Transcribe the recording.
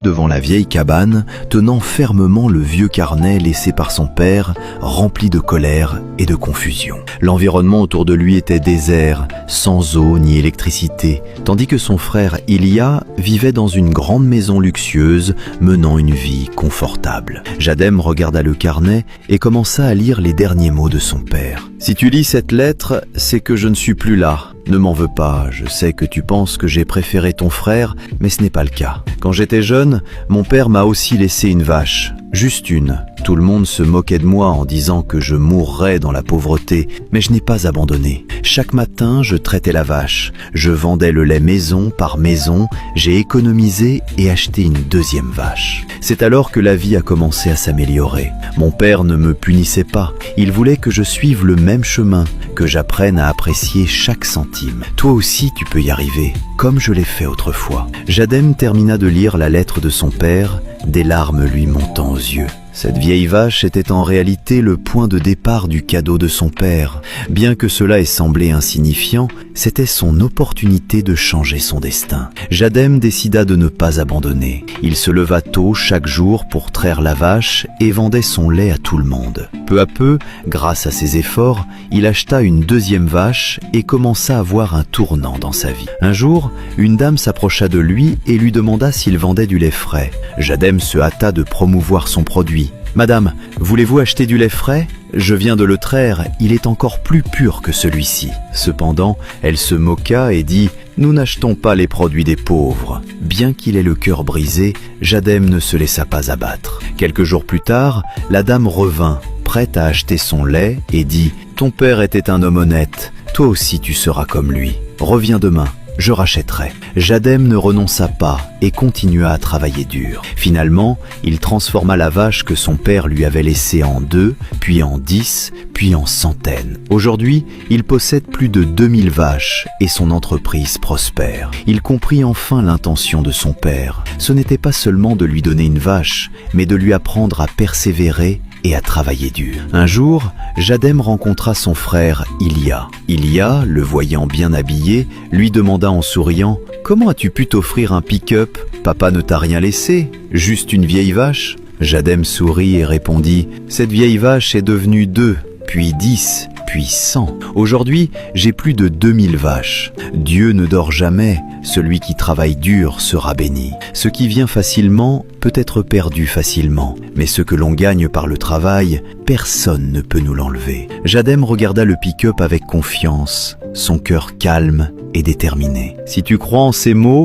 devant la vieille cabane, tenant fermement le vieux carnet laissé par son père, rempli de colère et de confusion. L'environnement autour de lui était désert, sans eau ni électricité, tandis que son frère Ilya vivait dans une grande maison luxueuse, menant une vie confortable. Jadem regarda le carnet et commença à lire les derniers mots de son père. « Si tu lis cette lettre, c'est que je ne suis plus là. Ne m'en veux pas, je sais que tu penses que j'ai préféré ton frère, mais ce n'est pas le cas. Quand j'étais jeune, mon père m'a aussi laissé une vache, juste une. Tout le monde se moquait de moi en disant que je mourrais dans la pauvreté, mais je n'ai pas abandonné. Chaque matin, je traitais la vache, je vendais le lait maison par maison, j'ai économisé et acheté une deuxième vache. C'est alors que la vie a commencé à s'améliorer. Mon père ne me punissait pas, il voulait que je suive le même chemin, que j'apprenne à apprécier chaque centime. Toi aussi, tu peux y arriver, comme je l'ai fait autrefois. » Jadem termina de lire la lettre de son père, des larmes lui montant aux yeux. Cette vieille vache était en réalité le point de départ du cadeau de son père. Bien que cela ait semblé insignifiant, c'était son opportunité de changer son destin. Jadem décida de ne pas abandonner. Il se leva tôt chaque jour pour traire la vache et vendait son lait à tout le monde. Peu à peu, grâce à ses efforts, il acheta une deuxième vache et commença à voir un tournant dans sa vie. Un jour, une dame s'approcha de lui et lui demanda s'il vendait du lait frais. Jadem se hâta de promouvoir son produit. « Madame, voulez-vous acheter du lait frais ? Je viens de le traire, il est encore plus pur que celui-ci. » Cependant, elle se moqua et dit « Nous n'achetons pas les produits des pauvres. » Bien qu'il ait le cœur brisé, Jadem ne se laissa pas abattre. Quelques jours plus tard, la dame revint, prête à acheter son lait, et dit « Ton père était un homme honnête, toi aussi tu seras comme lui. Reviens demain. Je rachèterai. » Jadem ne renonça pas et continua à travailler dur. Finalement, il transforma la vache que son père lui avait laissée en 2, puis en 10, puis en centaines. Aujourd'hui, il possède plus de 2000 vaches et son entreprise prospère. Il comprit enfin l'intention de son père. Ce n'était pas seulement de lui donner une vache, mais de lui apprendre à persévérer et à travailler dur. Un jour, Jadem rencontra son frère Ilya. Ilya, le voyant bien habillé, lui demanda en souriant « Comment as-tu pu t'offrir un pick-up ? Papa ne t'a rien laissé, juste une vieille vache ?» Jadem sourit et répondit « Cette vieille vache est devenue 2, puis 10, puis 100. Aujourd'hui, j'ai plus de 2000 vaches. Dieu ne dort jamais, celui qui travaille dur sera béni. Ce qui vient facilement peut être perdu facilement, mais ce que l'on gagne par le travail, personne ne peut nous l'enlever. » Jadem regarda le pick-up avec confiance, son cœur calme et déterminé. « Si tu crois en ces mots,